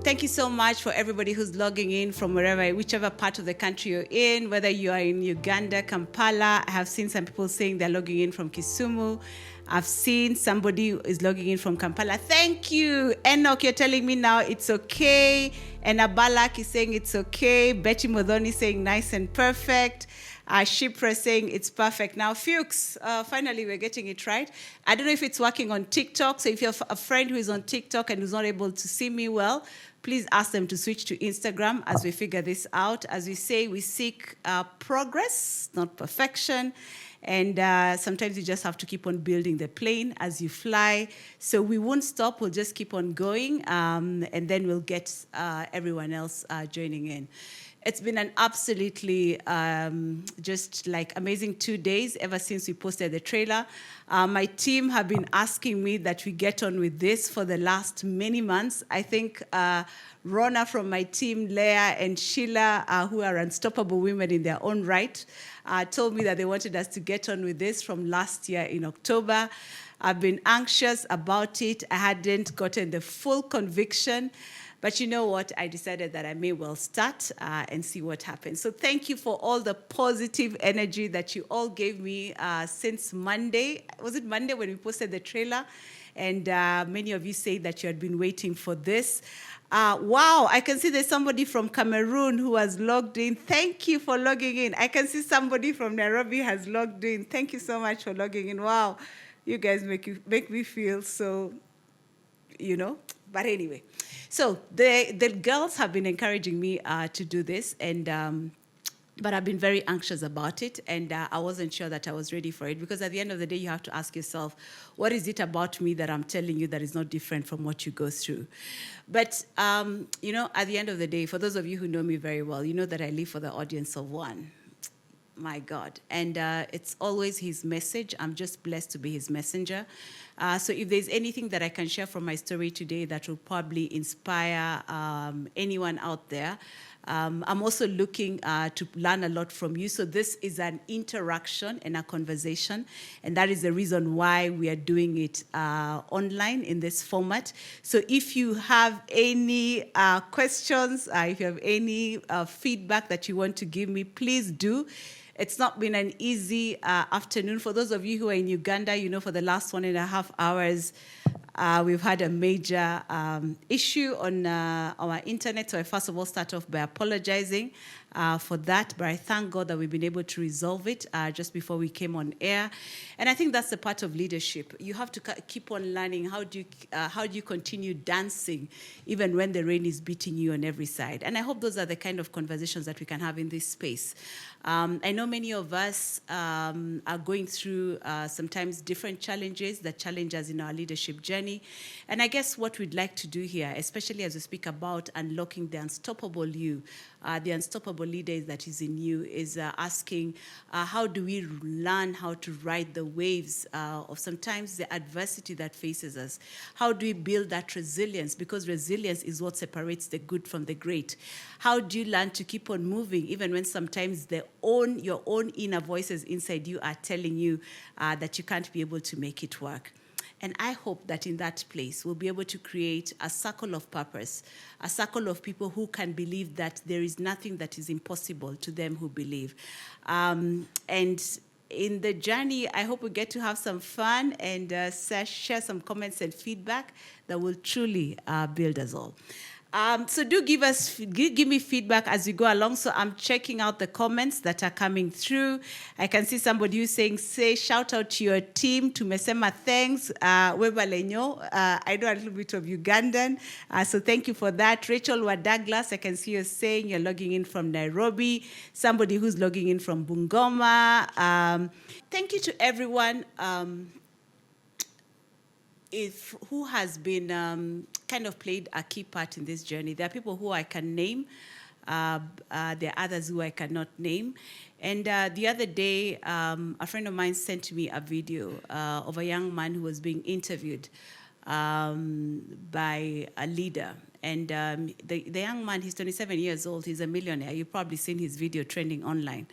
Thank you so much for everybody who's logging in from whichever part of the country you're in, whether you are in Uganda, Kampala. I have seen some people saying they're logging in from Kisumu. I've seen somebody who is logging in from Kampala. Thank you. Enoch, you're telling me now it's okay. And Abalak is saying it's okay. Betty Modoni saying nice and perfect. Shipra saying it's perfect. Now, Fuchs, finally we're getting it right. I don't know if it's working on TikTok. So if you have a friend who is on TikTok and who's not able to see me well, please ask them to switch to Instagram as we figure this out. As we say, we seek progress, not perfection. And sometimes you just have to keep on building the plane as you fly. So we won't stop. We'll just keep on going. And then we'll get everyone else joining in. It's been an absolutely just like amazing 2 days ever since we posted the trailer. My team have been asking me that we get on with this for the last many months. I think Rona from my team, Leah and Sheila, who are unstoppable women in their own right, told me that they wanted us to get on with this from last year in October. I've been anxious about it. I hadn't gotten the full conviction. But you know what? I decided that I may well start and see what happens. So thank you for all the positive energy that you all gave me since Monday. Was it Monday when we posted the trailer? And many of you say that you had been waiting for this. Wow, I can see there's somebody from Cameroon who has logged in. Thank you for logging in. I can see somebody from Nairobi has logged in. Thank you so much for logging in. Wow, you guys make me feel so, But anyway, so the girls have been encouraging me to do this, and but I've been very anxious about it, and I wasn't sure that I was ready for it, because at the end of the day, you have to ask yourself, what is it about me that I'm telling you that is not different from what you go through? But, at the end of the day, for those of you who know me very well, you know that I live for the audience of one. My God. And it's always his message. I'm just blessed to be his messenger. So if there's anything that I can share from my story today that will probably inspire anyone out there, I'm also looking to learn a lot from you. So this is an interaction and a conversation, and that is the reason why we are doing it online in this format. So if you have any questions, if you have any feedback that you want to give me, please do. It's not been an easy afternoon. For those of you who are in Uganda, for the last 1.5 hours, we've had a major issue on our internet. So I first of all start off by apologizing for that, but I thank God that we've been able to resolve it just before we came on air. And I think that's the part of leadership. You have to keep on learning how do you continue dancing even when the rain is beating you on every side. And I hope those are the kind of conversations that we can have in this space. I know many of us are going through sometimes different challenges that challenge us in our leadership journey. And I guess what we'd like to do here, especially as we speak about unlocking the unstoppable you, the unstoppable leader that is in you, is asking how do we learn how to ride the waves of sometimes the adversity that faces us? How do we build that resilience? Because resilience is what separates the good from the great. How do you learn to keep on moving even when sometimes your own inner voices inside you are telling you that you can't be able to make it work? And I hope that in that place, we'll be able to create a circle of purpose, a circle of people who can believe that there is nothing that is impossible to them who believe. And in the journey, I hope we get to have some fun and share some comments and feedback that will truly build us all. So do give me feedback as we go along. So I'm checking out the comments that are coming through. I can see somebody who's saying, shout out to your team, to Mesema, thanks. Weba Lenyo, I know a little bit of Ugandan, so thank you for that. Rachel Wadaglas, I can see you saying you're logging in from Nairobi. Somebody who's logging in from Bungoma. Thank you to everyone who has been kind of played a key part in this journey. There are people who I can name. There are others who I cannot name. And the other day, a friend of mine sent me a video of a young man who was being interviewed by a leader. And the young man, he's 27 years old. He's a millionaire. You've probably seen his video trending online.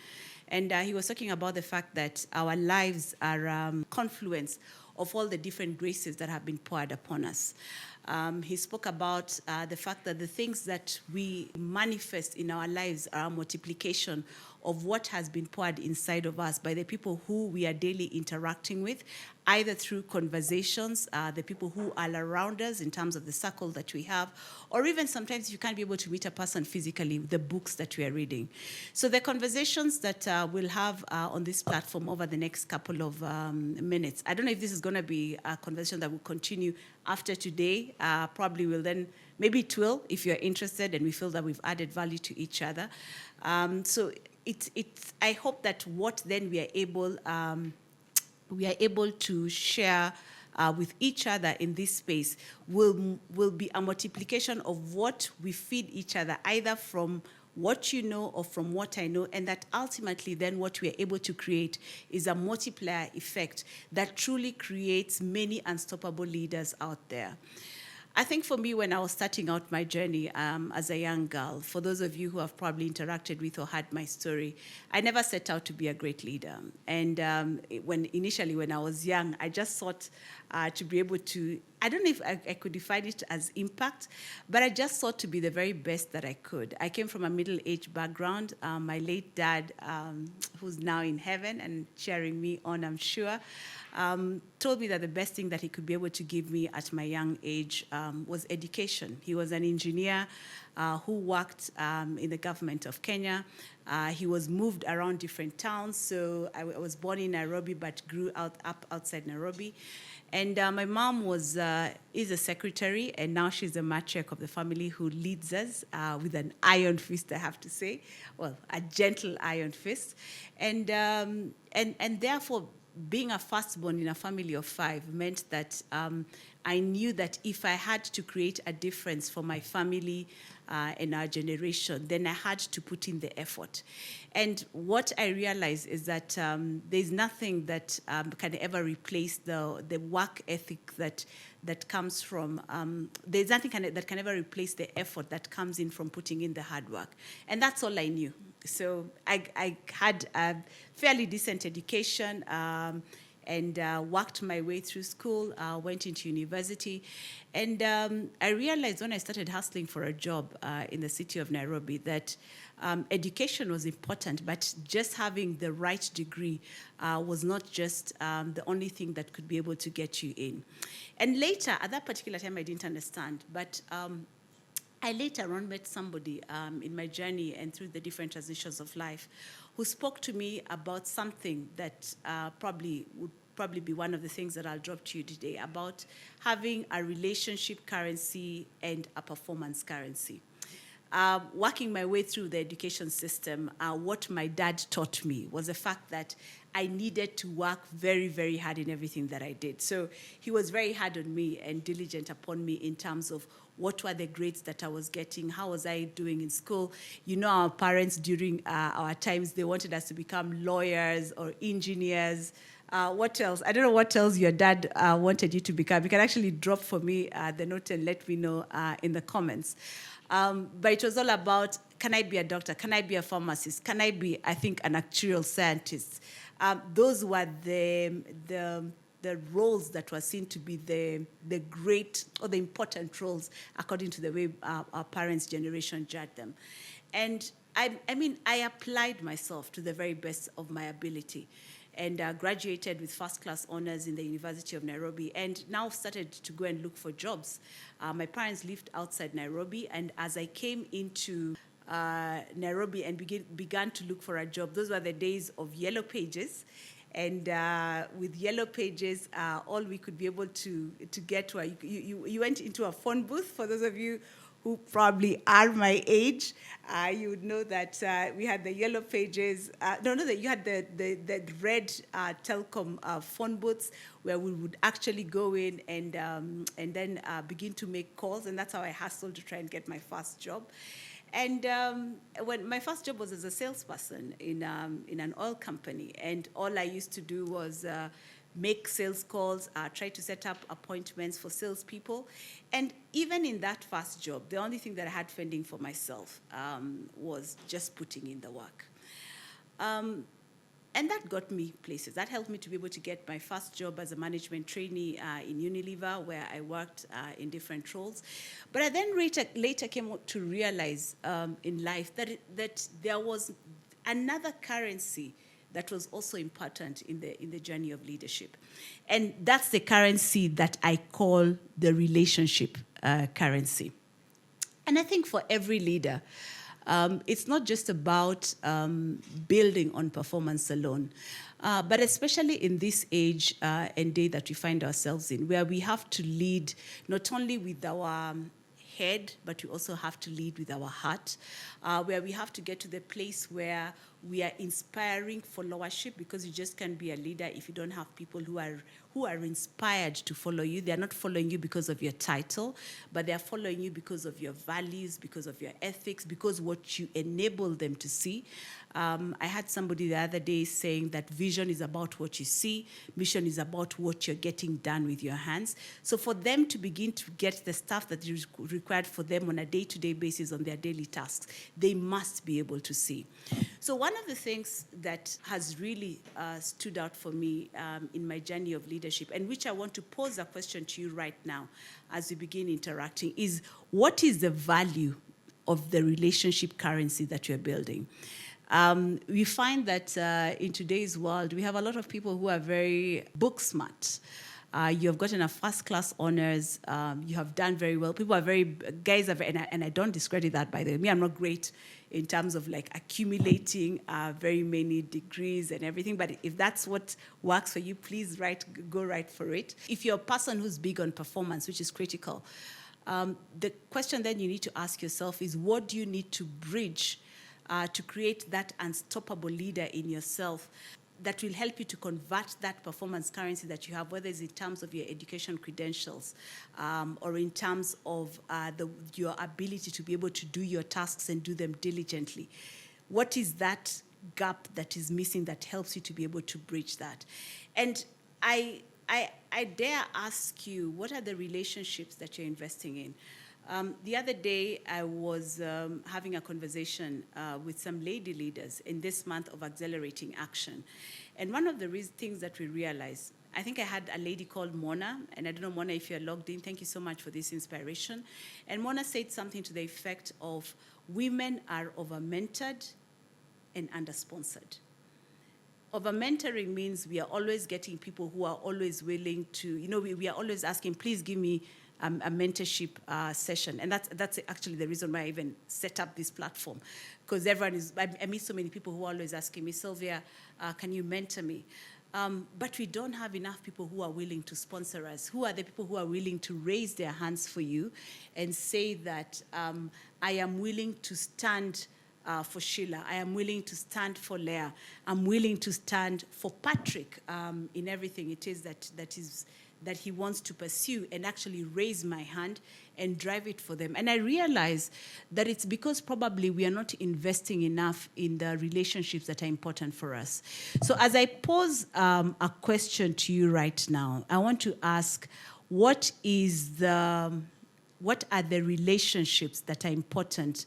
And he was talking about the fact that our lives are confluence of all the different graces that have been poured upon us. He spoke about the fact that the things that we manifest in our lives are a multiplication of what has been poured inside of us by the people who we are daily interacting with, either through conversations, the people who are around us in terms of the circle that we have, or even sometimes you can't be able to meet a person physically, the books that we are reading. So the conversations that we'll have on this platform over the next couple of minutes, I don't know if this is going to be a conversation that will continue after today. Probably will then, maybe it will if you're interested and we feel that we've added value to each other. So I hope that what then we are able to share with each other in this space will be a multiplication of what we feed each other, either from what you know or from what I know, and that ultimately then what we are able to create is a multiplier effect that truly creates many unstoppable leaders out there. I think for me, when I was starting out my journey as a young girl, for those of you who have probably interacted with or heard my story, I never set out to be a great leader. And initially when I was young, I just thought to be able to, I don't know if I could define it as impact, but I just thought to be the very best that I could. I came from a middle-aged background. My late dad, who's now in heaven and cheering me on, I'm sure, told me that the best thing that he could be able to give me at my young age was education. He was an engineer who worked in the government of Kenya. He was moved around different towns. So I was born in Nairobi, but grew up outside Nairobi. And my mom is a secretary, and now she's the matriarch of the family who leads us with an iron fist, I have to say. Well, a gentle iron fist. And therefore, being a firstborn in a family of 5 meant that I knew that if I had to create a difference for my family and our generation, then I had to put in the effort. And what I realized is that there's nothing that can ever replace the work ethic that comes from, there's nothing that can ever replace the effort that comes in from putting in the hard work. And that's all I knew. So I had a fairly decent education and worked my way through school, went into university. And I realized when I started hustling for a job in the city of Nairobi that education was important, but just having the right degree was not just the only thing that could be able to get you in. And later, at that particular time, I didn't understand, but I later on met somebody in my journey and through the different transitions of life who spoke to me about something that would probably be one of the things that I'll drop to you today, about having a relationship currency and a performance currency. Working my way through the education system, what my dad taught me was the fact that I needed to work very, very hard in everything that I did. So he was very hard on me and diligent upon me in terms of what were the grades that I was getting, how was I doing in school. You know, our parents during our times, they wanted us to become lawyers or engineers. What else? I don't know what else your dad wanted you to become. You can actually drop for me the note and let me know in the comments. But it was all about, can I be a doctor? Can I be a pharmacist? Can I be, I think, an actuarial scientist? Those were the roles that were seen to be the great or the important roles according to the way our parents' generation judged them. And I applied myself to the very best of my ability and graduated with first-class honors in the University of Nairobi, and now started to go and look for jobs. My parents lived outside Nairobi, and as I came into Nairobi and began to look for a job, those were the days of Yellow Pages. And with Yellow Pages, all we could be able to get were, you went into a phone booth. For those of you who probably are my age, you would know that we had the Yellow Pages. You had the red telecom phone booths where we would actually go in and then begin to make calls, and that's how I hustled to try and get my first job. And when my first job was as a salesperson in an oil company, and all I used to do was make sales calls, try to set up appointments for salespeople. And even in that first job, the only thing that I had fending for myself was just putting in the work. And that got me places. That helped me to be able to get my first job as a management trainee in Unilever, where I worked in different roles. But I then later came to realize in life that there was another currency that was also important in the journey of leadership. And that's the currency that I call the relationship currency. And I think for every leader, it's not just about building on performance alone, but especially in this age and day that we find ourselves in, where we have to lead not only with our head, but we also have to lead with our heart, where we have to get to the place where we are inspiring followership, because you just can't be a leader if you don't have people who are inspired to follow you. They are not following you because of your title, but they are following you because of your values, because of your ethics, because what you enable them to see. I had somebody the other day saying that vision is about what you see, mission is about what you're getting done with your hands. So for them to begin to get the stuff that is required for them on a day-to-day basis on their daily tasks, they must be able to see. So one of the things that has really stood out for me in my journey of leadership, and which I want to pose a question to you right now as we begin interacting, is what is the value of the relationship currency that you're building? We find that in today's world, we have a lot of people who are very book smart. You have gotten a first-class honors. You have done very well. People are guys are very, and I don't discredit that, by the way. Me, I'm not great in terms of like accumulating very many degrees and everything. But if that's what works for you, please go right for it. If you're a person who's big on performance, which is critical, the question then you need to ask yourself is, what do you need to bridge to create that unstoppable leader in yourself that will help you to convert that performance currency that you have, whether it's in terms of your education credentials or in terms of your ability to be able to do your tasks and do them diligently. What is that gap that is missing that helps you to be able to bridge that? And I dare ask you, what are the relationships that you're investing in? The other day, I was having a conversation with some lady leaders in this month of accelerating action. And one of the things that we realized, I think I had a lady called Mona, and I don't know, Mona, if you're logged in, thank you so much for this inspiration. And Mona said something to the effect of, women are over-mentored and under-sponsored. Over-mentoring means we are always getting people who are always willing to, we are always asking, please give me a mentorship session. And that's actually the reason why I even set up this platform. Because I meet so many people who are always asking me, Sylvia, can you mentor me? But we don't have enough people who are willing to sponsor us. Who are the people who are willing to raise their hands for you and say that I am willing to stand for Sheila, I am willing to stand for Leah, I'm willing to stand for Patrick in everything it is that he wants to pursue, and actually raise my hand and drive it for them. And I realize that it's because probably we are not investing enough in the relationships that are important for us. So as I pose a question to you right now, I want to ask, what are the relationships that are important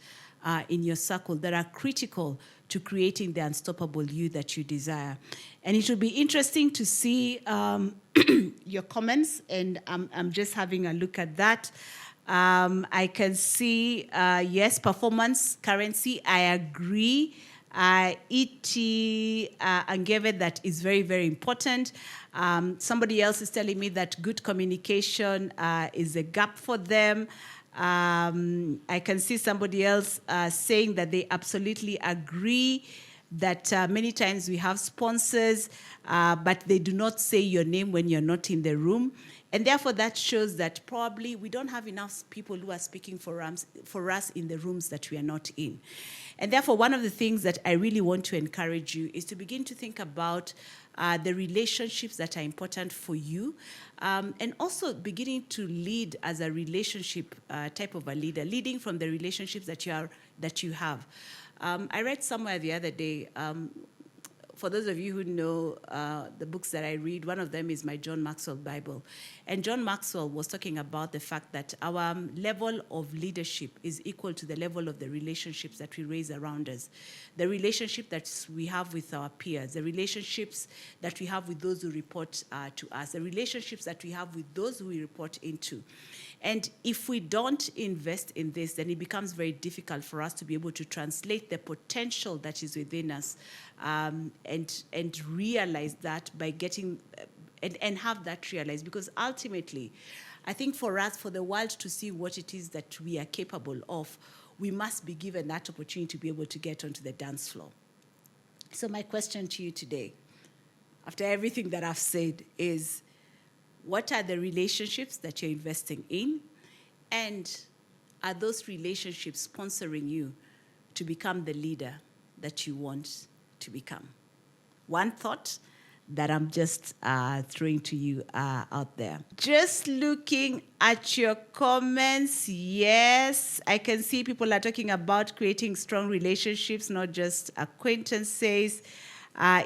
in your circle that are critical to creating the unstoppable you that you desire? And it will be interesting to see your comments, and I'm just having a look at that. I can see, yes, performance currency, I agree. E.T. Angeve, that is very, very important. Somebody else is telling me that good communication is a gap for them. I can see somebody else saying that they absolutely agree that many times we have sponsors, but they do not say your name when you're not in the room. And therefore, that shows that probably we don't have enough people who are speaking for us in the rooms that we are not in. And therefore, one of the things that I really want to encourage you is to begin to think about the relationships that are important for you, and also beginning to lead as a relationship type of a leader, leading from the relationships that you have. I read somewhere the other day, for those of you who know the books that I read, one of them is my John Maxwell Bible. And John Maxwell was talking about the fact that our level of leadership is equal to the level of the relationships that we raise around us. The relationship that we have with our peers, the relationships that we have with those who report to us, the relationships that we have with those who we report into. And if we don't invest in this, then it becomes very difficult for us to be able to translate the potential that is within us and realize that by getting and have that realized. Because ultimately, I think for us, for the world to see what it is that we are capable of, we must be given that opportunity to be able to get onto the dance floor. So my question to you today, after everything that I've said, is what are the relationships that you're investing in? And are those relationships sponsoring you to become the leader that you want to become? One thought that I'm just throwing to you out there. Just looking at your comments, yes, I can see people are talking about creating strong relationships, not just acquaintances.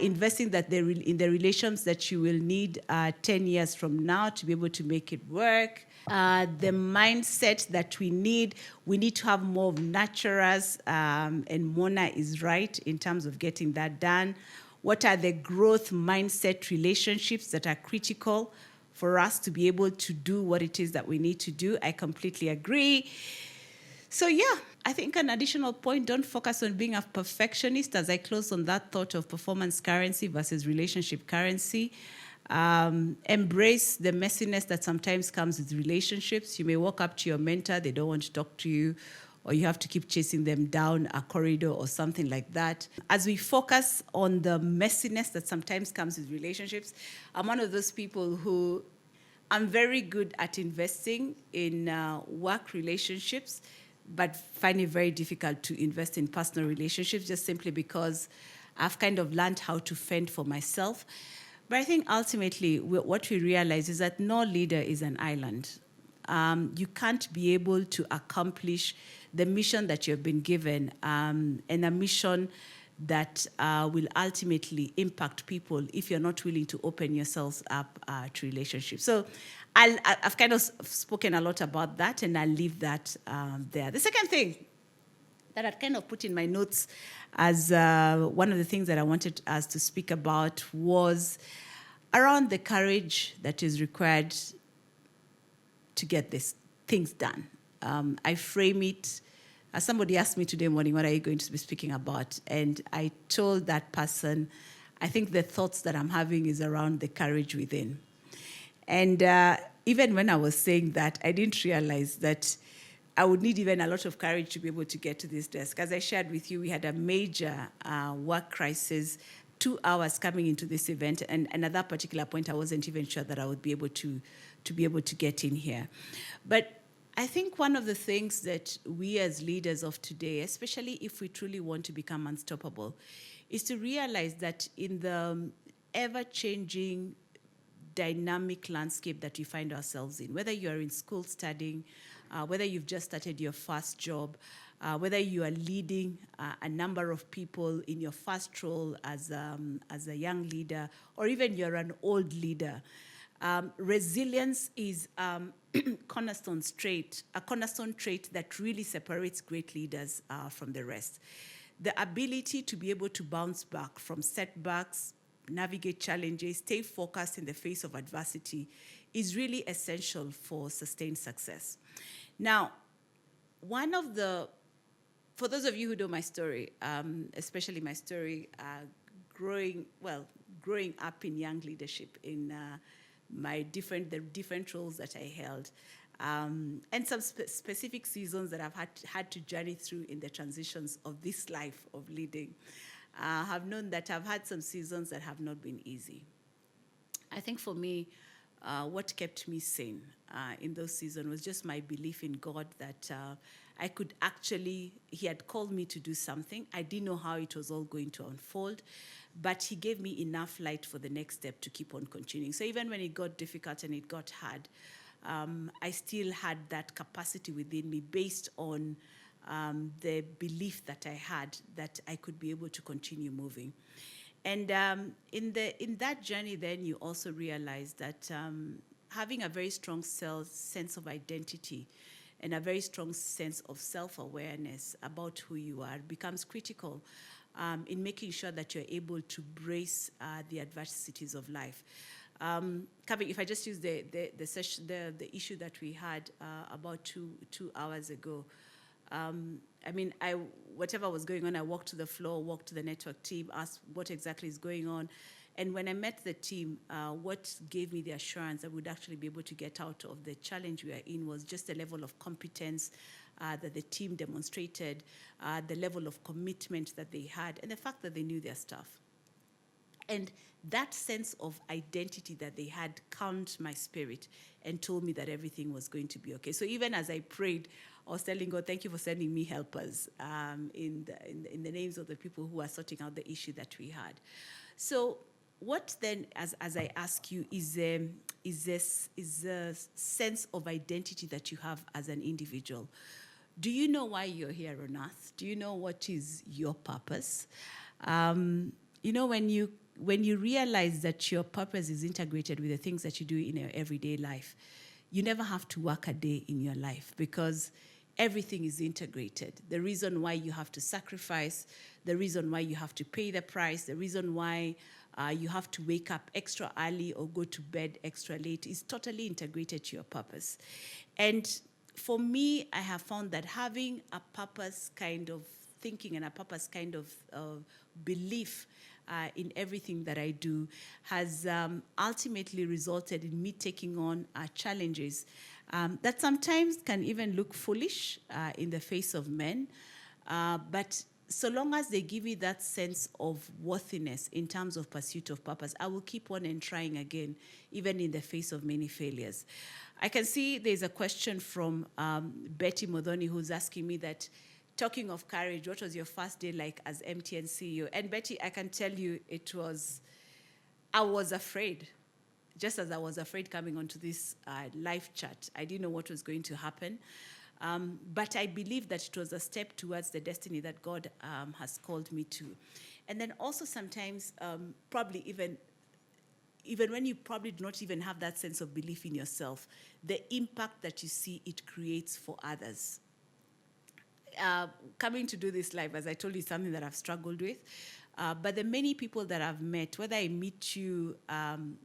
Investing in the relations that you will need 10 years from now to be able to make it work. The mindset that we need to have more of nurturers, and Mona is right in terms of getting that done. What are the growth mindset relationships that are critical for us to be able to do what it is that we need to do? I completely agree. So yeah, I think an additional point, don't focus on being a perfectionist, as I close on that thought of performance currency versus relationship currency. Embrace the messiness that sometimes comes with relationships. You may walk up to your mentor, they don't want to talk to you, or you have to keep chasing them down a corridor or something like that. As we focus on the messiness that sometimes comes with relationships, I'm one of those people who I'm very good at investing in work relationships, but find it very difficult to invest in personal relationships just simply because I've kind of learned how to fend for myself. But I think ultimately what we realize is that no leader is an island. You can't be able to accomplish the mission that you've been given, and a mission that will ultimately impact people if you're not willing to open yourselves up to relationships. So I've kind of spoken a lot about that, and I'll leave that there. The second thing that I'd kind of put in my notes as one of the things that I wanted us to speak about was around the courage that is required to get these things done. I frame it as somebody asked me today morning, what are you going to be speaking about? And I told that person, I think the thoughts that I'm having is around the courage within. And even when I was saying that, I didn't realize that I would need even a lot of courage to be able to get to this desk. As I shared with you, we had a major work crisis, 2 hours coming into this event, and at that particular point, I wasn't even sure that I would be able to be able to get in here. But I think one of the things that we as leaders of today, especially if we truly want to become unstoppable, is to realize that in the ever-changing dynamic landscape that we find ourselves in, whether you are in school studying, whether you've just started your first job, whether you are leading a number of people in your first role as a young leader, or even you're an old leader, resilience is a cornerstone trait that really separates great leaders from the rest. The ability to be able to bounce back from setbacks, navigate challenges, stay focused in the face of adversity is really essential for sustained success. Now, for those of you who know my story, especially my story growing up in young leadership in the different roles that I held, and some specific seasons that I've had to journey through in the transitions of this life of leading, have known that I've had some seasons that have not been easy. I think for me, what kept me sane in those seasons was just my belief in God that I could actually, He had called me to do something. I didn't know how it was all going to unfold, but He gave me enough light for the next step to keep on continuing. So even when it got difficult and it got hard, I still had that capacity within me based on the belief that I had that I could be able to continue moving. And in that journey, then you also realize that having a very strong sense of identity and a very strong sense of self-awareness about who you are becomes critical in making sure that you're able to brace the adversities of life. Kevin, if I just use the issue that we had about two hours ago, I mean, whatever was going on, I walked to the floor, walked to the network team, asked what exactly is going on. And when I met the team, what gave me the assurance that we'd actually be able to get out of the challenge we are in was just the level of competence that the team demonstrated, the level of commitment that they had, and the fact that they knew their stuff. And that sense of identity that they had calmed my spirit and told me that everything was going to be okay. So even as I prayed, I was telling God, thank you for sending me helpers in the names of the people who are sorting out the issue that we had. So what then, as I ask you, is a sense of identity that you have as an individual? Do you know why you're here on earth? Do you know what is your purpose? You know, when you realize that your purpose is integrated with the things that you do in your everyday life, you never have to work a day in your life because everything is integrated. The reason why you have to sacrifice, the reason why you have to pay the price, the reason why you have to wake up extra early or go to bed extra late is totally integrated to your purpose. And for me, I have found that having a purpose kind of thinking and a purpose kind of belief in everything that I do has ultimately resulted in me taking on challenges that sometimes can even look foolish in the face of men. But so long as they give me that sense of worthiness in terms of pursuit of purpose, I will keep on and trying again, even in the face of many failures. I can see there's a question from Betty Modoni who's asking me that, talking of courage, what was your first day like as MTN CEO? And Betty, I can tell you I was afraid, just as I was afraid coming onto this live chat. I didn't know what was going to happen. But I believe that it was a step towards the destiny that God has called me to. And then also sometimes, probably even when you probably do not even have that sense of belief in yourself, the impact that you see it creates for others. Coming to do this live, as I told you, is something that I've struggled with. But the many people that I've met, whether I meet you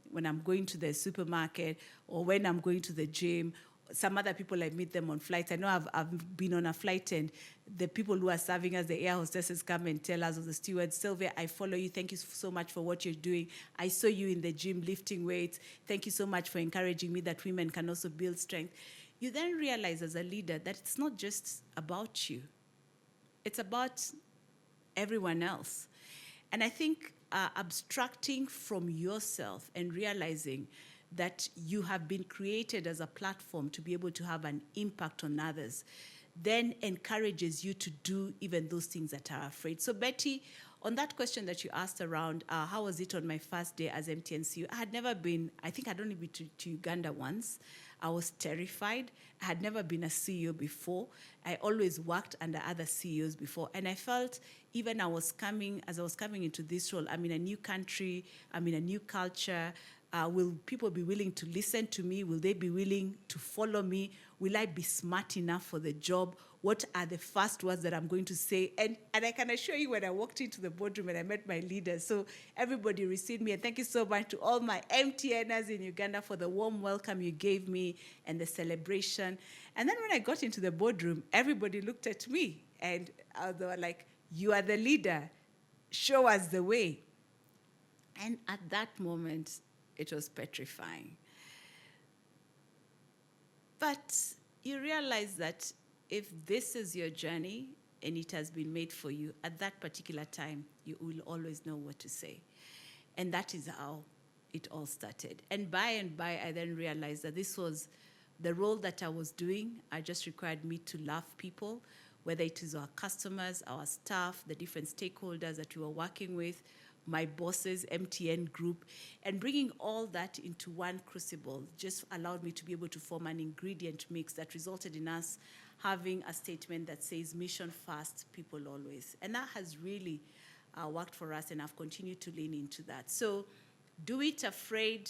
when I'm going to the supermarket or when I'm going to the gym, some other people I meet them on flights. I know I've been on a flight and the people who are serving us, the air hostesses, come and tell us, or the stewards, Sylvia, I follow you. Thank you so much for what you're doing. I saw you in the gym lifting weights. Thank you so much for encouraging me that women can also build strength. You then realize as a leader that it's not just about you. It's about everyone else. And I think abstracting from yourself and realizing that you have been created as a platform to be able to have an impact on others then encourages you to do even those things that are afraid. So Betty, on that question that you asked around, how was it on my first day as MTNCU? I had never been, I think I'd only been to Uganda once. I was terrified. I had never been a CEO before. I always worked under other CEOs before. And I felt even as I was coming into this role, I'm in a new country, I'm in a new culture. Will people be willing to listen to me? Will they be willing to follow me? Will I be smart enough for the job? What are the first words that I'm going to say? And I can assure you when I walked into the boardroom and I met my leaders, so everybody received me. And thank you so much to all my MTNers in Uganda for the warm welcome you gave me and the celebration. And then when I got into the boardroom, everybody looked at me and they were like, you are the leader. Show us the way. And at that moment, it was petrifying. But you realize that if this is your journey and it has been made for you, at that particular time, you will always know what to say. And that is how it all started. And by, I then realized that this was the role that I was doing. I just required me to love people, whether it is our customers, our staff, the different stakeholders that we were working with, my bosses, MTN group, and bringing all that into one crucible just allowed me to be able to form an ingredient mix that resulted in us having a statement that says mission first, people always. And that has really worked for us, and I've continued to lean into that. So do it afraid,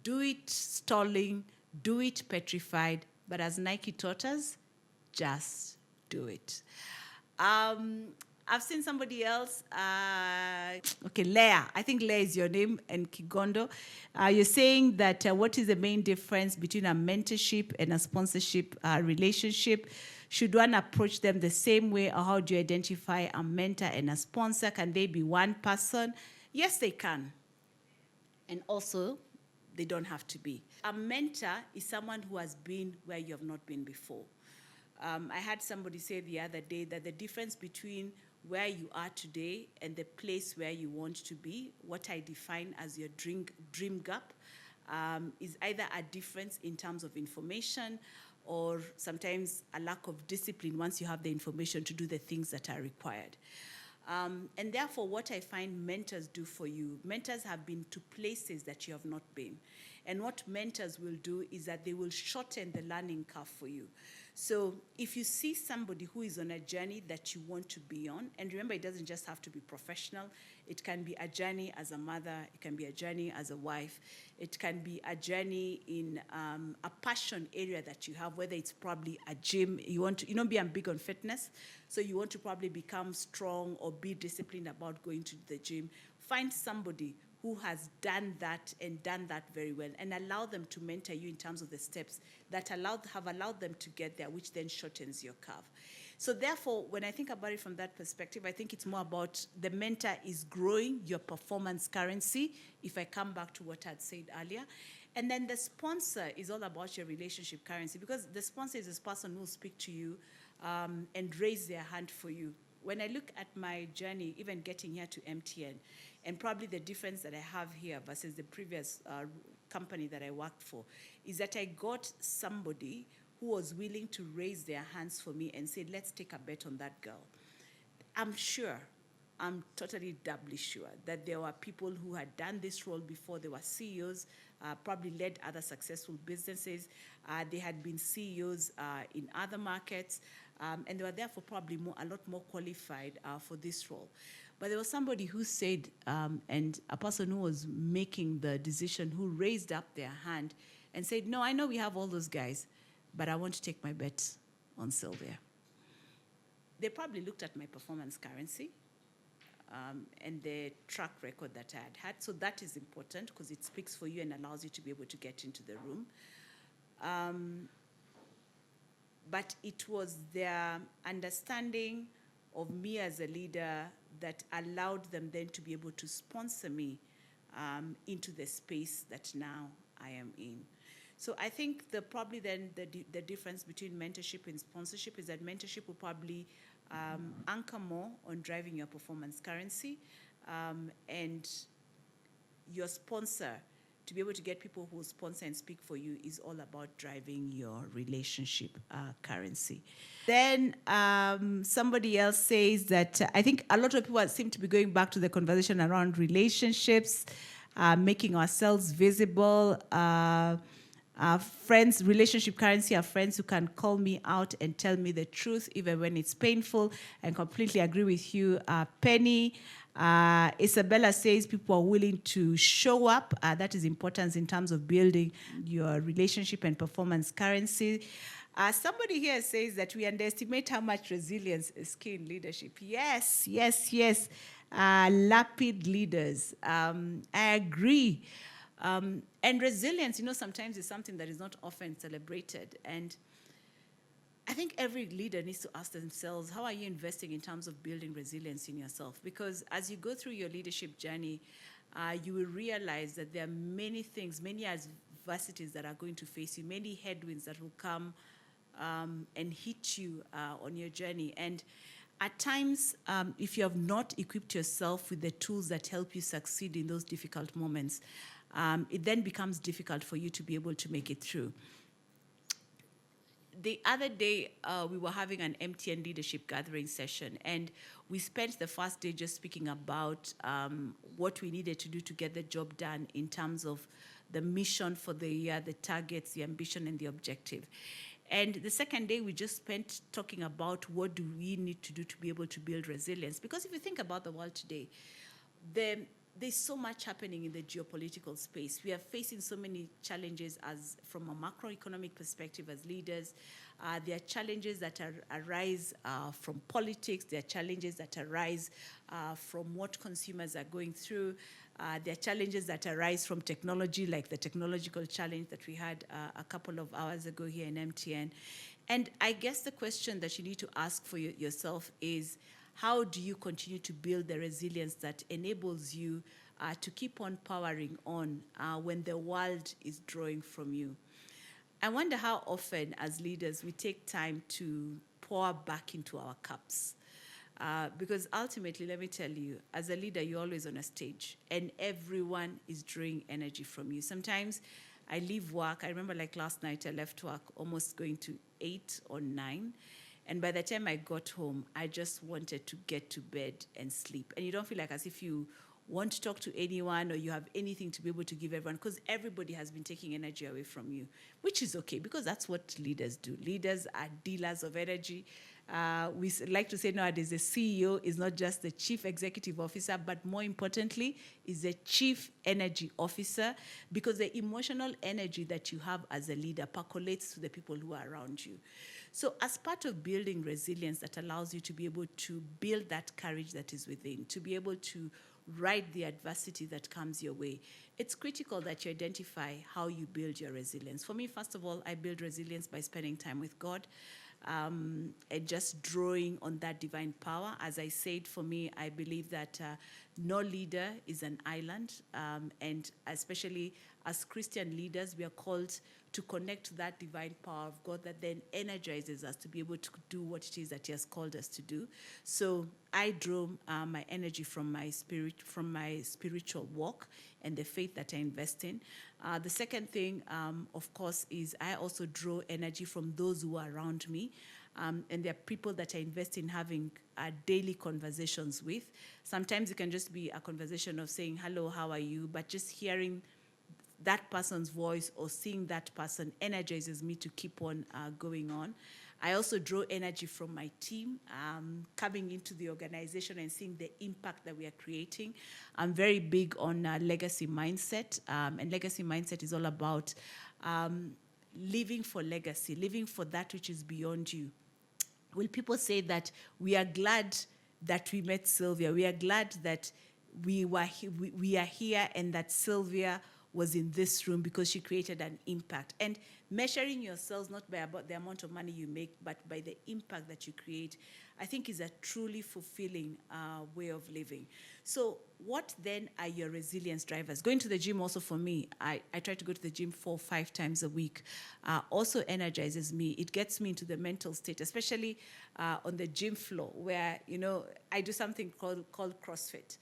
do it stalling, do it petrified, but as Nike taught us, just do it. I've seen somebody else. Okay, Leah. I think Leah is your name, and Kigondo. You're saying that what is the main difference between a mentorship and a sponsorship relationship? Should one approach them the same way, or how do you identify a mentor and a sponsor? Can they be one person? Yes, they can. And also, they don't have to be. A mentor is someone who has been where you have not been before. I had somebody say the other day that the difference between where you are today and the place where you want to be, what I define as your dream gap, is either a difference in terms of information or sometimes a lack of discipline once you have the information to do the things that are required. And therefore, what I find mentors do for you, mentors have been to places that you have not been. And what mentors will do is that they will shorten the learning curve for you. So if you see somebody who is on a journey that you want to be on, and remember, it doesn't just have to be professional. It can be a journey as a mother. It can be a journey as a wife. It can be a journey in a passion area that you have, whether it's probably a gym. You want to, I'm big on fitness, so you want to probably become strong or be disciplined about going to the gym. Find somebody who has done that and done that very well, and allow them to mentor you in terms of the steps that have allowed them to get there, which then shortens your curve. So therefore, when I think about it from that perspective, I think it's more about the mentor is growing your performance currency, if I come back to what I'd said earlier. And then the sponsor is all about your relationship currency, because the sponsor is this person who will speak to you and raise their hand for you. When I look at my journey, even getting here to MTN, and probably the difference that I have here versus the previous company that I worked for, is that I got somebody who was willing to raise their hands for me and say, let's take a bet on that girl. I'm totally doubly sure that there were people who had done this role before. They were CEOs, probably led other successful businesses. They had been CEOs in other markets, and they were therefore probably a lot more qualified for this role. But there was somebody who said, and a person who was making the decision, who raised up their hand and said, no, I know we have all those guys, but I want to take my bet on Sylvia. They probably looked at my performance currency and the track record that I had had. So that is important because it speaks for you and allows you to be able to get into the room. But it was their understanding of me as a leader that allowed them then to be able to sponsor me into the space that now I am in. So I think probably then the difference between mentorship and sponsorship is that mentorship will probably anchor more on driving your performance currency, and your sponsor, to be able to get people who will sponsor and speak for you, is all about driving your relationship currency. Then somebody else says that I think a lot of people seem to be going back to the conversation around relationships, making ourselves visible. Friends, relationship currency are friends who can call me out and tell me the truth, even when it's painful, and completely agree with you. Penny, Isabella says people are willing to show up. That is important in terms of building your relationship and performance currency. Somebody here says that we underestimate how much resilience is key in leadership. Yes. Lapid leaders. I agree. And resilience, sometimes is something that is not often celebrated. And I think every leader needs to ask themselves, how are you investing in terms of building resilience in yourself? Because as you go through your leadership journey, you will realize that there are many things, many adversities that are going to face you, many headwinds that will come and hit you on your journey. And at times, if you have not equipped yourself with the tools that help you succeed in those difficult moments, it then becomes difficult for you to be able to make it through. The other day, we were having an MTN leadership gathering session, and we spent the first day just speaking about what we needed to do to get the job done in terms of the mission for the year, the targets, the ambition, and the objective. And the second day, we just spent talking about what do we need to do to be able to build resilience. Because if you think about the world today, there's so much happening in the geopolitical space. We are facing so many challenges as from a macroeconomic perspective as leaders. There are challenges that arise from politics. There are challenges that arise from what consumers are going through. There are challenges that arise from technology, like the technological challenge that we had a couple of hours ago here in MTN. And I guess the question that you need to ask for yourself is, how do you continue to build the resilience that enables you to keep on powering on when the world is drawing from you? I wonder how often, as leaders, we take time to pour back into our cups. Because ultimately, let me tell you, as a leader, you're always on a stage, and everyone is drawing energy from you. Sometimes I leave work. I remember, like last night, I left work almost going to 8 or 9. And by the time I got home, I just wanted to get to bed and sleep. And you don't feel like as if you want to talk to anyone or you have anything to be able to give everyone, because everybody has been taking energy away from you, which is okay, because that's what leaders do. Leaders are dealers of energy. We like to say nowadays the CEO is not just the chief executive officer, but more importantly, is the chief energy officer, because the emotional energy that you have as a leader percolates to the people who are around you. So as part of building resilience that allows you to be able to build that courage that is within, to be able to ride the adversity that comes your way, it's critical that you identify how you build your resilience. For me, first of all, I build resilience by spending time with God. And just drawing on that divine power. As I said, for me, I believe that no leader is an island, and especially as Christian leaders, we are called to connect to that divine power of God that then energizes us to be able to do what it is that He has called us to do. So I draw my energy from my spiritual walk and the faith that I invest in. The second thing, of course, is I also draw energy from those who are around me. And there are people that I invest in having daily conversations with. Sometimes it can just be a conversation of saying, hello, how are you? But just hearing that person's voice or seeing that person energizes me to keep on going on. I also draw energy from my team, coming into the organization and seeing the impact that we are creating. I'm very big on legacy mindset, and legacy mindset is all about living for legacy, living for that which is beyond you. Will people say that we are glad that we met Sylvia, we are glad that we are here, and that Sylvia was in this room because she created an impact. And measuring yourselves not by about the amount of money you make, but by the impact that you create, I think is a truly fulfilling way of living. So what then are your resilience drivers? Going to the gym also for me, I try to go to the gym 4 or 5 times a week, also energizes me. It gets me into the mental state, especially on the gym floor where, I do something called CrossFit.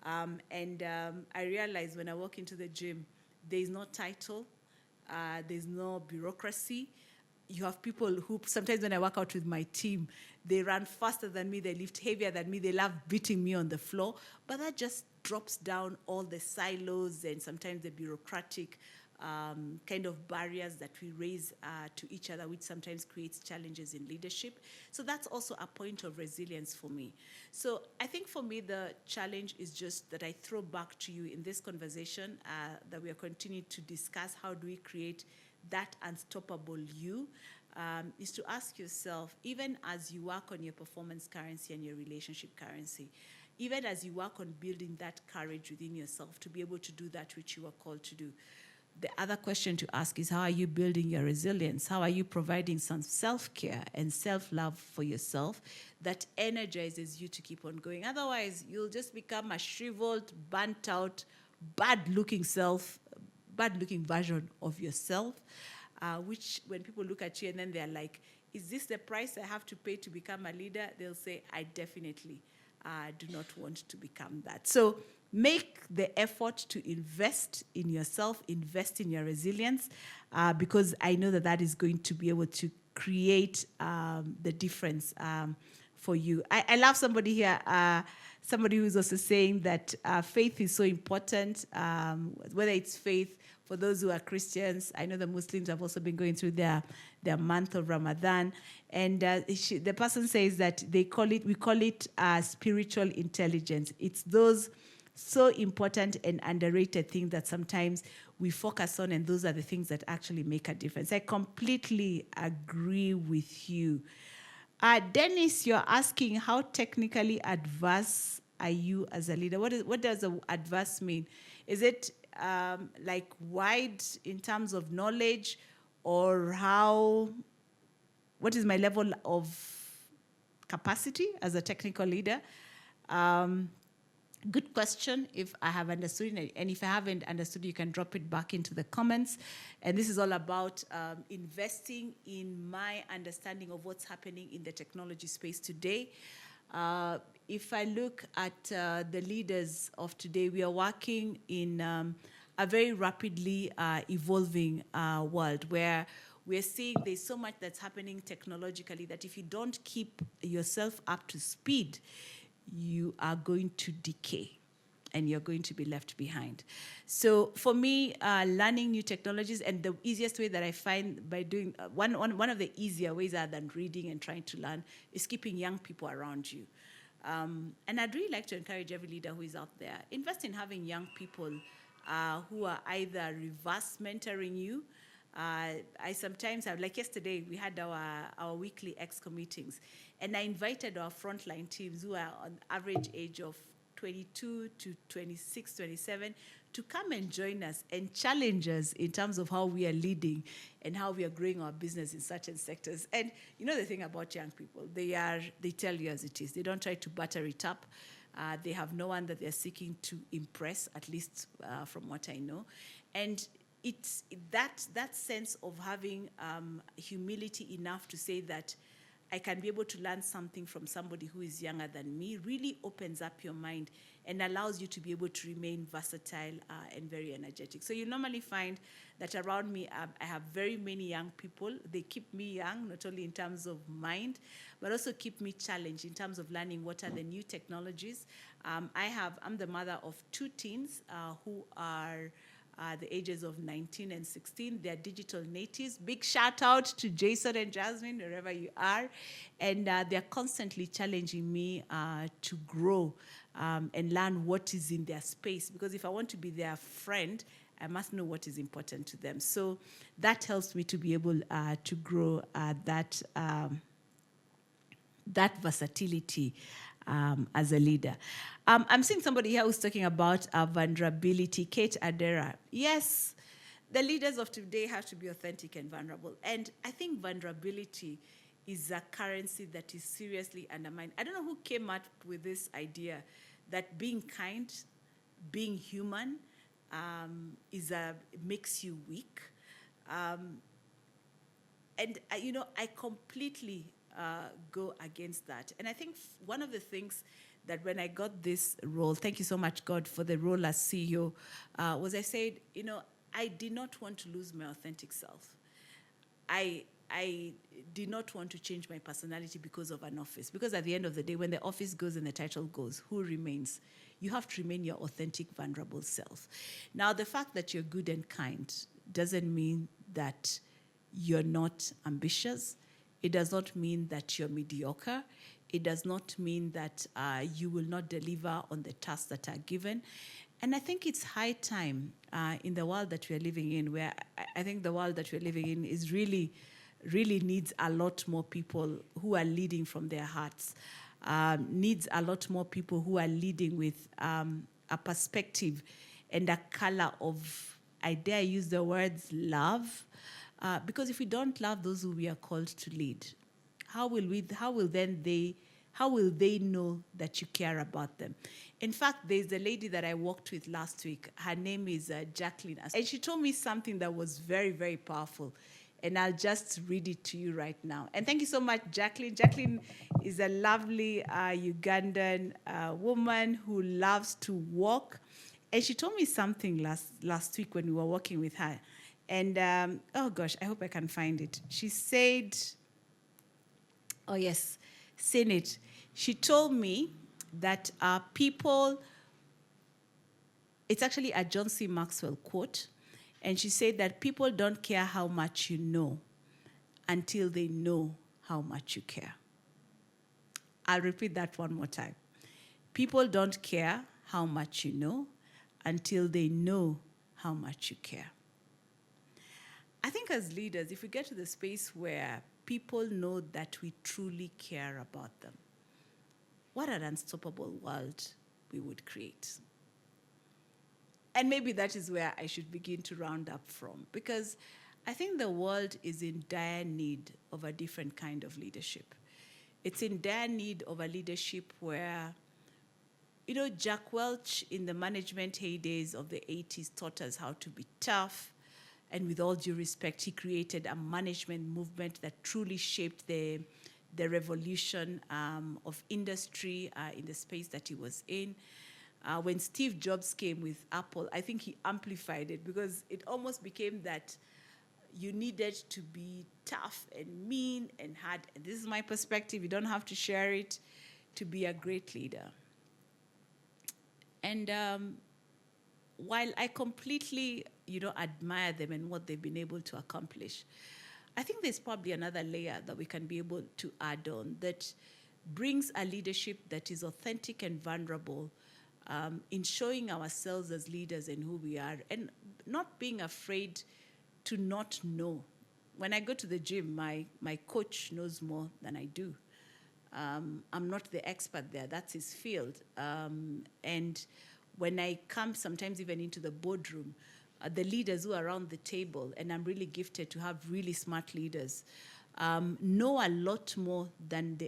I realize when I walk into the gym, there's no title, there's no bureaucracy. You have people who, sometimes when I work out with my team, they run faster than me, they lift heavier than me, they love beating me on the floor, but that just drops down all the silos and sometimes the bureaucratic kind of barriers that we raise to each other, which sometimes creates challenges in leadership. So that's also a point of resilience for me. So I think for me, the challenge is just that I throw back to you in this conversation that we are continuing to discuss how do we create that unstoppable you, is to ask yourself, even as you work on your performance currency and your relationship currency, even as you work on building that courage within yourself to be able to do that which you are called to do, the other question to ask is, how are you building your resilience? How are you providing some self-care and self-love for yourself that energizes you to keep on going? Otherwise, you'll just become a shriveled, burnt-out, bad-looking version of yourself, which when people look at you and then they're like, is this the price I have to pay to become a leader? They'll say, I definitely do not want to become that. So make the effort to invest in yourself, invest in your resilience, because I know that is going to be able to create the difference for you. I love somebody here, somebody who's also saying that faith is so important, whether it's faith for those who are Christians. I know the Muslims have also been going through their month of Ramadan. And the person says that we call it spiritual intelligence. It's those so important and underrated things that sometimes we focus on, and those are the things that actually make a difference. I completely agree with you. Dennis, you're asking, how technically adverse are you as a leader? What does adverse mean? Is it like wide in terms of knowledge, or what is my level of capacity as a technical leader? Good question. If I have understood it, and if I haven't understood, you can drop it back into the comments. And this is all about investing in my understanding of what's happening in the technology space today. If I look at the leaders of today, we are working in a very rapidly evolving world where we're seeing there's so much that's happening technologically that if you don't keep yourself up to speed, you are going to decay and you're going to be left behind. So for me, learning new technologies, and the easiest way that I find by doing, one of the easier ways other than reading and trying to learn, is keeping young people around you. And I'd really like to encourage every leader who is out there, invest in having young people who are either reverse mentoring you. I sometimes have, like yesterday, we had our weekly EXCO meetings, and I invited our frontline teams who are on average age of 22 to 26, 27, to come and join us and challenge us in terms of how we are leading and how we are growing our business in certain sectors. And you know the thing about young people, they tell you as it is. They don't try to butter it up. They have no one that they're seeking to impress, at least from what I know. And it's that sense of having humility enough to say that I can be able to learn something from somebody who is younger than me really opens up your mind and allows you to be able to remain versatile and very energetic. So you normally find that around me, I have very many young people. They keep me young, not only in terms of mind, but also keep me challenged in terms of learning what are the new technologies. I'm the mother of two teens who are the ages of 19 and 16. They're digital natives. Big shout out to Jason and Jasmine, wherever you are. And they're constantly challenging me to grow and learn what is in their space. Because if I want to be their friend, I must know what is important to them. So that helps me to be able to grow that versatility as a leader. I'm seeing somebody here who's talking about vulnerability. Kate Adera. Yes, the leaders of today have to be authentic and vulnerable. And I think vulnerability is a currency that is seriously undermined. I don't know who came up with this idea that being kind, being human, makes you weak. And I completely go against that. And I think one of the things that when I got this role, thank you so much, God, for the role as CEO, was I said, I did not want to lose my authentic self. I did not want to change my personality because of an office. Because at the end of the day, when the office goes and the title goes, who remains? You have to remain your authentic, vulnerable self. Now, the fact that you're good and kind doesn't mean that you're not ambitious. It does not mean that you're mediocre. It does not mean that you will not deliver on the tasks that are given. And I think it's high time in the world that we're living in, where I think the world that we're living in is really needs a lot more people who are leading from their hearts, needs a lot more people who are leading with a perspective and a color of, I dare use the words, love. Because if we don't love those who we are called to lead, how will they know that you care about them? In fact, there's a lady that I worked with last week. Her name is Jacqueline. And she told me something that was very, very powerful. And I'll just read it to you right now. And thank you so much, Jacqueline. Jacqueline is a lovely Ugandan woman who loves to walk. And she told me something last week when we were working with her. And, oh gosh, I hope I can find it. She said, oh yes, seen it. She told me that people, it's actually a John C. Maxwell quote, and she said that people don't care how much you know until they know how much you care. I'll repeat that one more time. People don't care how much you know until they know how much you care. I think as leaders, if we get to the space where people know that we truly care about them, what an unstoppable world we would create. And maybe that is where I should begin to round up from, because I think the world is in dire need of a different kind of leadership. It's in dire need of a leadership where, Jack Welch in the management heydays of the 80s taught us how to be tough. And with all due respect, he created a management movement that truly shaped the revolution of industry in the space that he was in. When Steve Jobs came with Apple, I think he amplified it, because it almost became that you needed to be tough and mean and hard. And this is my perspective. You don't have to share it to be a great leader. And while I completely, admire them and what they've been able to accomplish, I think there's probably another layer that we can be able to add on that brings a leadership that is authentic and vulnerable, in showing ourselves as leaders and who we are, and not being afraid to not know. When I go to the gym, my coach knows more than I do. I'm not the expert there. That's his field. And when I come sometimes even into the boardroom, the leaders who are around the table, and I'm really gifted to have really smart leaders, know a lot more than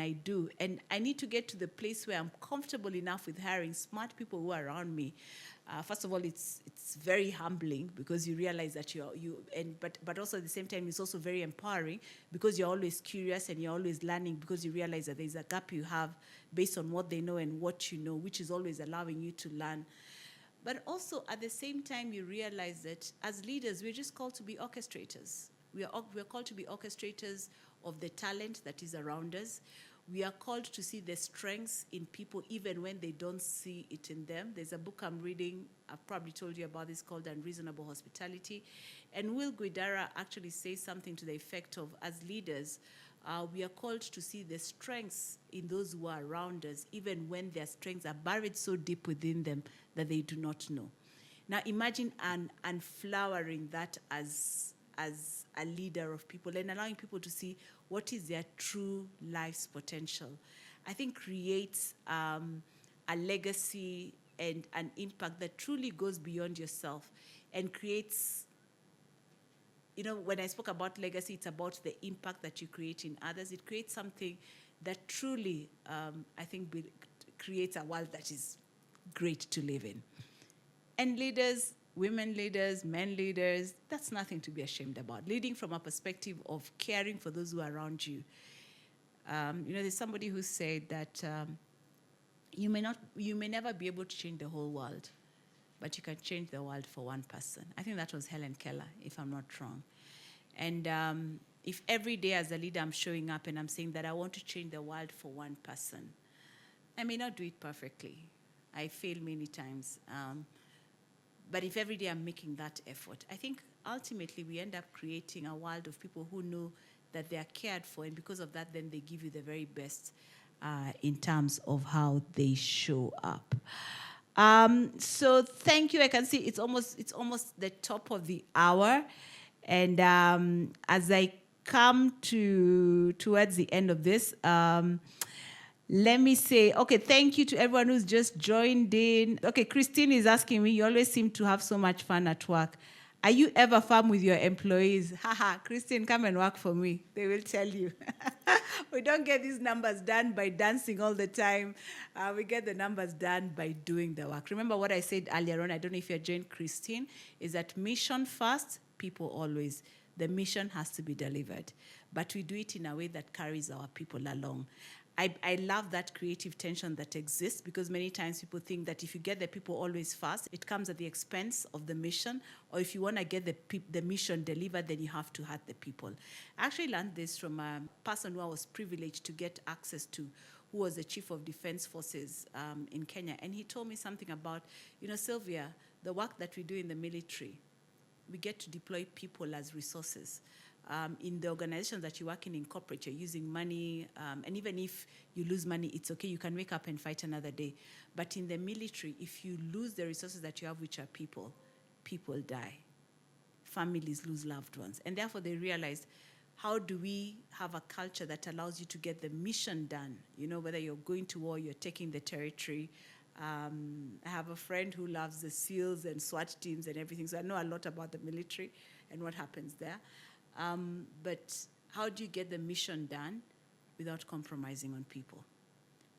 I do. And I need to get to the place where I'm comfortable enough with hiring smart people who are around me. First of all, it's very humbling, because you realize that but also at the same time, it's also very empowering, because you're always curious and you're always learning, because you realize that there's a gap you have based on what they know and what you know, which is always allowing you to learn. But also at the same time, you realize that as leaders, we're just called to be orchestrators. We're called to be orchestrators of the talent that is around us. We are called to see the strengths in people even when they don't see it in them. There's a book I'm reading, I've probably told you about this, called Unreasonable Hospitality. And Will Guidara actually says something to the effect of, as leaders, we are called to see the strengths in those who are around us, even when their strengths are buried so deep within them that they do not know. Now imagine unflowering that as a leader of people, and allowing people to see what is their true life's potential. I think creates a legacy and an impact that truly goes beyond yourself, and creates, when I spoke about legacy, it's about the impact that you create in others. It creates something that truly, I think, creates a world that is great to live in. And leaders, women leaders, men leaders, that's nothing to be ashamed about. Leading from a perspective of caring for those who are around you. There's somebody who said that you may never be able to change the whole world, but you can change the world for one person. I think that was Helen Keller, if I'm not wrong. And if every day as a leader I'm showing up and I'm saying that I want to change the world for one person, I may not do it perfectly. I fail many times. But if every day I'm making that effort, I think ultimately we end up creating a world of people who know that they are cared for, and because of that, then they give you the very best in terms of how they show up. So thank you. I can see it's almost the top of the hour, and as I come towards the end of this, let me say, okay, thank you to everyone who's just joined in. Okay, Christine is asking me, you always seem to have so much fun at work. Are you ever firm with your employees? Haha, Christine, come and work for me. They will tell you. We don't get these numbers done by dancing all the time. We get the numbers done by doing the work. Remember what I said earlier on, I don't know if you joined Christine, is that mission first, people always. The mission has to be delivered. But we do it in a way that carries our people along. I love that creative tension that exists, because many times people think that if you get the people always fast, it comes at the expense of the mission, or if you want to get the mission delivered, then you have to hurt the people. I actually learned this from a person who I was privileged to get access to, who was the chief of defense forces in Kenya. And he told me something about, Sylvia, the work that we do in the military, we get to deploy people as resources. In the organizations that you work in corporate, you're using money, and even if you lose money, it's okay. You can wake up and fight another day. But in the military, if you lose the resources that you have, which are people, people die. Families lose loved ones. And therefore, they realized, how do we have a culture that allows you to get the mission done? Whether you're going to war, you're taking the territory. I have a friend who loves the SEALs and SWAT teams and everything, so I know a lot about the military and what happens there. But how do you get the mission done without compromising on people?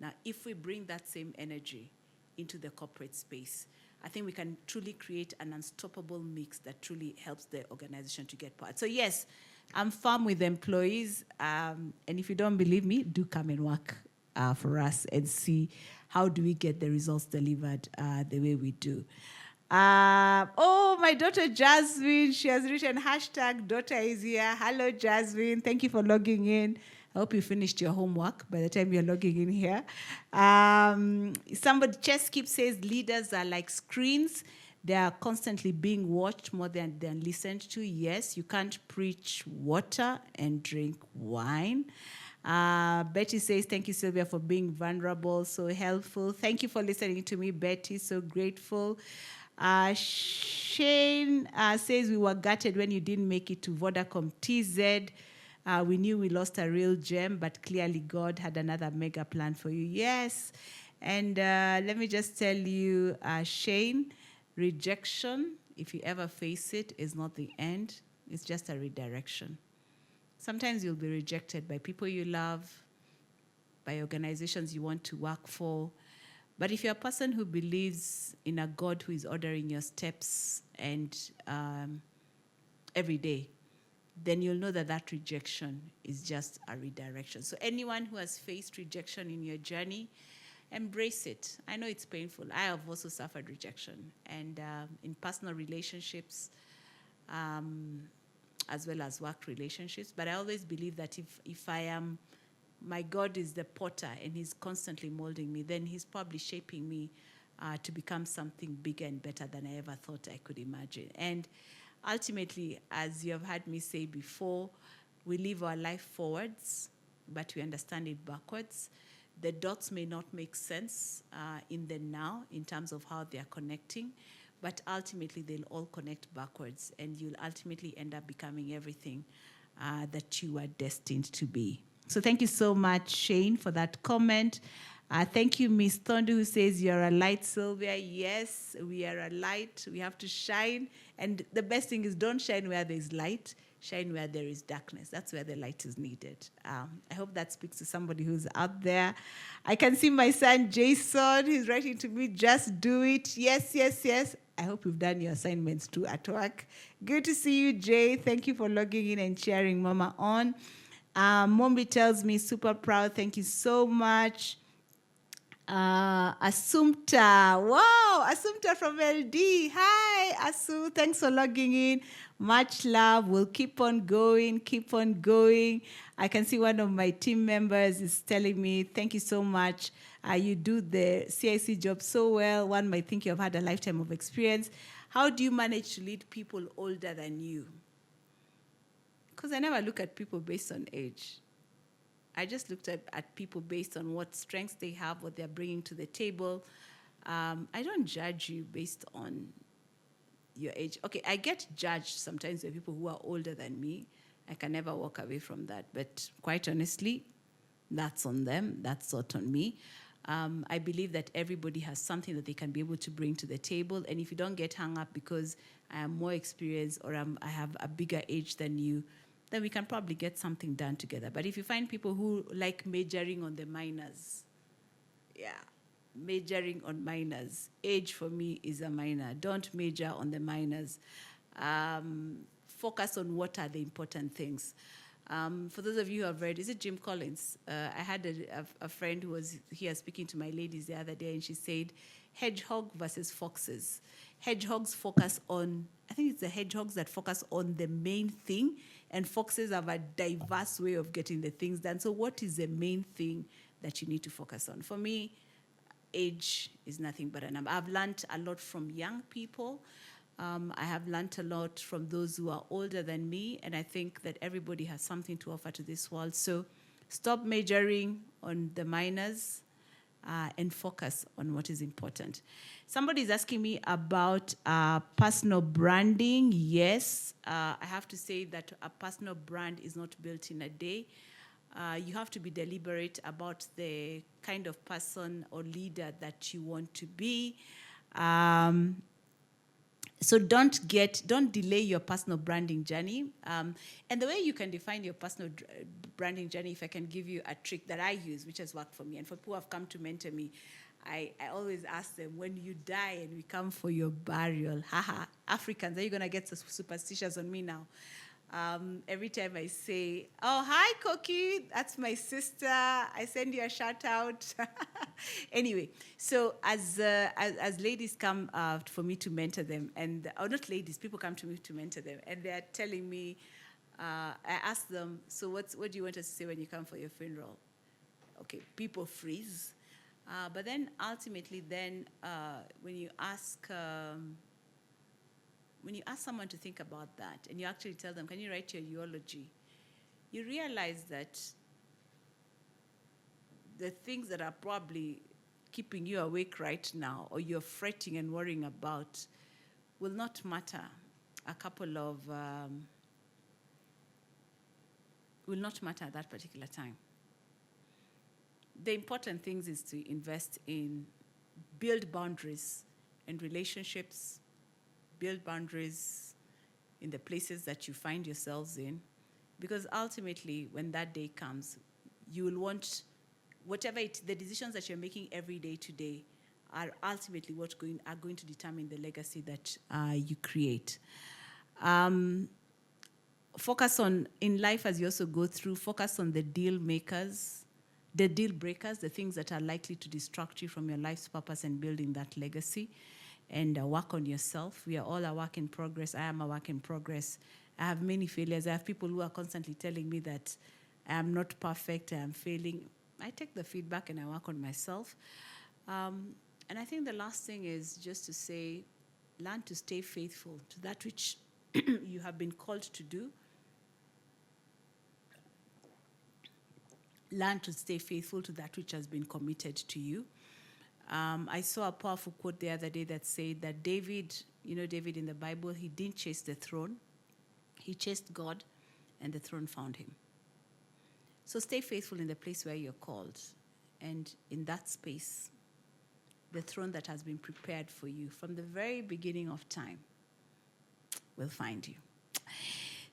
Now, if we bring that same energy into the corporate space, I think we can truly create an unstoppable mix that truly helps the organization to get power. So yes, I'm firm with employees, and if you don't believe me, do come and work for us and see how do we get the results delivered the way we do. My daughter Jasmine, she has written #daughter is here. Hello, Jasmine. Thank you for logging in. I hope you finished your homework by the time you're logging in here. Somebody, Cheskip says, leaders are like screens. They are constantly being watched more than listened to. Yes, you can't preach water and drink wine. Betty says, thank you, Sylvia, for being vulnerable, so helpful. Thank you for listening to me, Betty, so grateful. Shane says, we were gutted when you didn't make it to Vodacom TZ. We knew we lost a real gem, but clearly God had another mega plan for you. Yes. And let me just tell you, Shane, rejection, if you ever face it, is not the end. It's just a redirection. Sometimes you'll be rejected by people you love, by organizations you want to work for. But if you're a person who believes in a God who is ordering your steps and every day, then you'll know that that rejection is just a redirection. So anyone who has faced rejection in your journey, embrace it. I know it's painful. I have also suffered rejection. And in personal relationships, as well as work relationships. But I always believe that if I am, my God is the potter and he's constantly molding me, then he's probably shaping me to become something bigger and better than I ever thought I could imagine. And ultimately, as you have heard me say before, we live our life forwards, but we understand it backwards. The dots may not make sense in the now in terms of how they are connecting, but ultimately they'll all connect backwards, and you'll ultimately end up becoming everything that you are destined to be. So thank you so much, Shane, for that comment. Thank you, Miss Thondu, who says you're a light, Sylvia. Yes, we are a light. We have to shine. And the best thing is, don't shine where there's light. Shine where there is darkness. That's where the light is needed. I hope that speaks to somebody who's out there. I can see my son, Jason. He's writing to me, just do it. Yes, yes, yes. I hope you've done your assignments too at work. Good to see you, Jay. Thank you for logging in and cheering Mama on. Mombi tells me, super proud. Thank you so much. Assumpta. Wow, Assumpta from LD. Hi, Asu. Thanks for logging in. Much love. We'll keep on going, keep on going. I can see one of my team members is telling me, thank you so much. You do the CIC job so well. One might think you've had a lifetime of experience. How do you manage to lead people older than you? Because I never look at people based on age. I just looked at people based on what strengths they have, what they're bringing to the table. I don't judge you based on your age. Okay, I get judged sometimes by people who are older than me. I can never walk away from that. But quite honestly, that's on them. That's not on me. I believe that everybody has something that they can be able to bring to the table. And if you don't get hung up because I am more experienced or I have a bigger age than you, then we can probably get something done together. But if you find people who like majoring on the minors, majoring on minors, age for me is a minor. Don't major on the minors. Focus on what are the important things. For those of you who have read, is it Jim Collins? I had a friend who was here speaking to my ladies the other day, and she said, hedgehog versus foxes. Hedgehogs focus on, I think it's the hedgehogs that focus on the main thing, and foxes have a diverse way of getting the things done. So what is the main thing that you need to focus on. For me, age is nothing but a number. I've learned a lot from young people. I have learned a lot from those who are older than me, and I think that everybody has something to offer to this world. So stop majoring on the minors and focus on what is important. Somebody is asking me about personal branding. Yes, I have to say that a personal brand is not built in a day. You have to be deliberate about the kind of person or leader that you want to be. So don't delay your personal branding journey. And the way you can define your personal branding journey, if I can give you a trick that I use, which has worked for me, and for people who have come to mentor me, I always ask them, when you die and we come for your burial, haha, Africans, are you going to get superstitious on me now? Every time I say, oh, hi, Koki, that's my sister, I send you a shout out. Anyway, so as ladies come for me to mentor them, or not ladies, people come to me to mentor them, and they're telling me, I ask them, so what do you want us to say when you come for your funeral? Okay, people freeze. But then ultimately, when you ask someone to think about that, and you actually tell them, can you write your eulogy? You realize that the things that are probably keeping you awake right now, or you're fretting and worrying about, will not matter will not matter at that particular time. The important things is to invest in, build boundaries in relationships, build boundaries in the places that you find yourselves in, because ultimately, when that day comes, you will want the decisions that you're making every day today are ultimately are going to determine the legacy that you create. Focus on, in life as you also go through, focus on the deal makers, the deal breakers, the things that are likely to distract you from your life's purpose and building that legacy, and work on yourself. We are all a work in progress. I am a work in progress. I have many failures. I have people who are constantly telling me that I am not perfect, I am failing. I take the feedback and I work on myself. And I think the last thing is just to say, learn to stay faithful to that which you have been called to do. Learn to stay faithful to that which has been committed to you. I saw a powerful quote the other day that said that David in the Bible, he didn't chase the throne. He chased God, and the throne found him. So stay faithful in the place where you're called. And in that space, the throne that has been prepared for you from the very beginning of time will find you.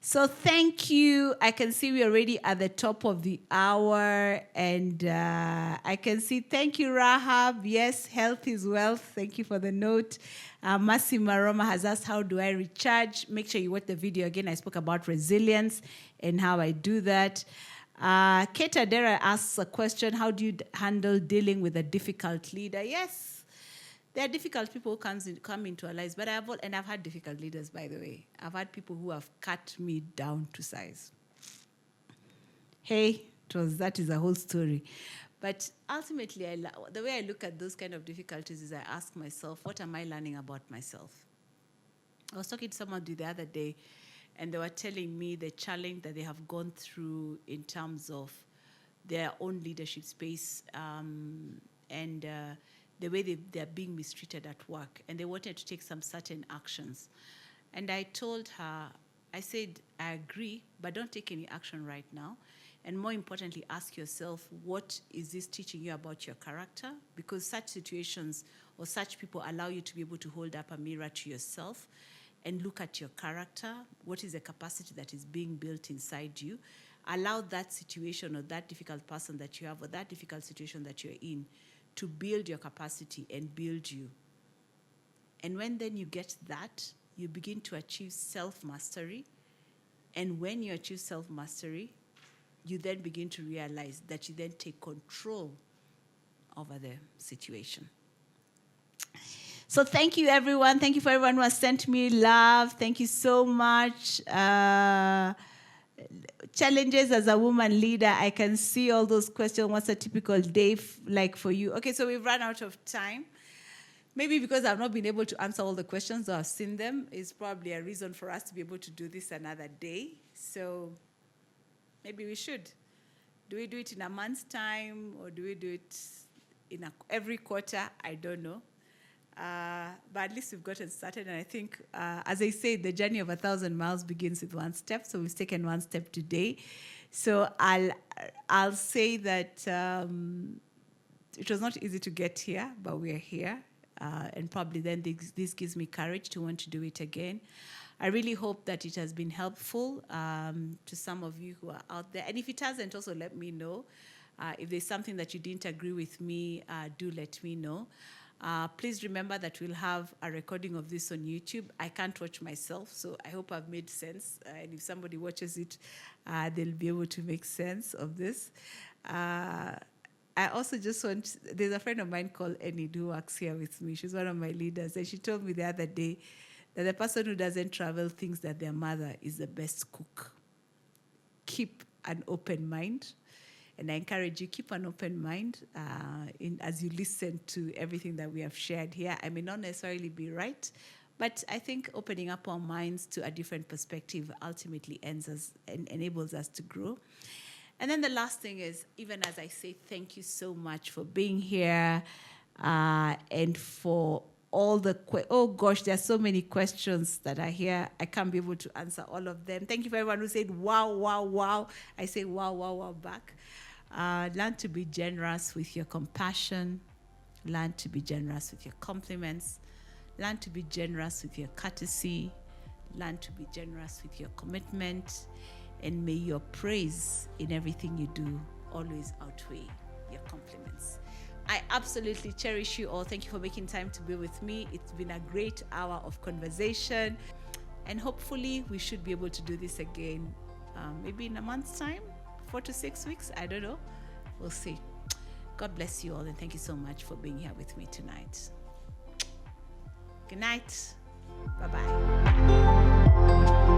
So thank you. I can see we're already at the top of the hour, and I can see, thank you, Rahab. Yes, health is wealth. Thank you for the note. Mercy Maroma has asked, how do I recharge? Make sure you watch the video again. I spoke about resilience and how I do that. Kate Adera asks a question, how do you handle dealing with a difficult leader? Yes. There are difficult people who come into our lives, but I've had difficult leaders, by the way. I've had people who have cut me down to size. Hey, that is a whole story. But ultimately, the way I look at those kind of difficulties is I ask myself, what am I learning about myself? I was talking to someone the other day, and they were telling me the challenge that they have gone through in terms of their own leadership space, and the way they're being mistreated at work, and they wanted to take some certain actions. And I told her, I said, I agree, but don't take any action right now. And more importantly, ask yourself, what is this teaching you about your character? Because such situations or such people allow you to be able to hold up a mirror to yourself and look at your character. What is the capacity that is being built inside you? Allow that situation or that difficult person that you have or that difficult situation that you're in to build your capacity and build you. And when then you get that, you begin to achieve self-mastery. And when you achieve self-mastery, you then begin to realize that you then take control over the situation. So thank you, everyone. Thank you for everyone who has sent me love. Thank you so much. challenges as a woman leader. I can see all those questions. What's a typical day like for you? Okay, so we've run out of time. Maybe because I've not been able to answer all the questions, or I've seen them, is probably a reason for us to be able to do this another day. So maybe we should. Do we do it in a month's time, or do we do it in every quarter? I don't know. But at least we've gotten started. And I think, as I say, the journey of 1,000 miles begins with one step. So we've taken one step today. So I'll say that it was not easy to get here, but we're here. And probably then this gives me courage to want to do it again. I really hope that it has been helpful to some of you who are out there. And if it hasn't, also let me know. If there's something that you didn't agree with me, do let me know. Please remember that we'll have a recording of this on YouTube. I can't watch myself, so I hope I've made sense. And if somebody watches it, they'll be able to make sense of this. I also just want, there's a friend of mine called Enid who works here with me. She's one of my leaders. And she told me the other day that the person who doesn't travel thinks that their mother is the best cook. Keep an open mind. And I encourage you, keep an open mind as you listen to everything that we have shared here. I may not necessarily be right, but I think opening up our minds to a different perspective ultimately enables us to grow. And then the last thing is, even as I say thank you so much for being here and for all the, oh gosh, there's so many questions that are here. I can't be able to answer all of them. Thank you for everyone who said, wow, wow, wow. I say wow, wow, wow back. Learn to be generous with your compassion. Learn to be generous with your compliments. Learn to be generous with your courtesy. Learn to be generous with your commitment. And may your praise in everything you do always outweigh your compliments. I absolutely cherish you all. Thank you for making time to be with me. It's been a great hour of conversation. And hopefully we should be able to do this again, maybe in a month's time, 4 to 6 weeks. I don't know. We'll see. God bless you all. And thank you so much for being here with me tonight. Good night. Bye-bye.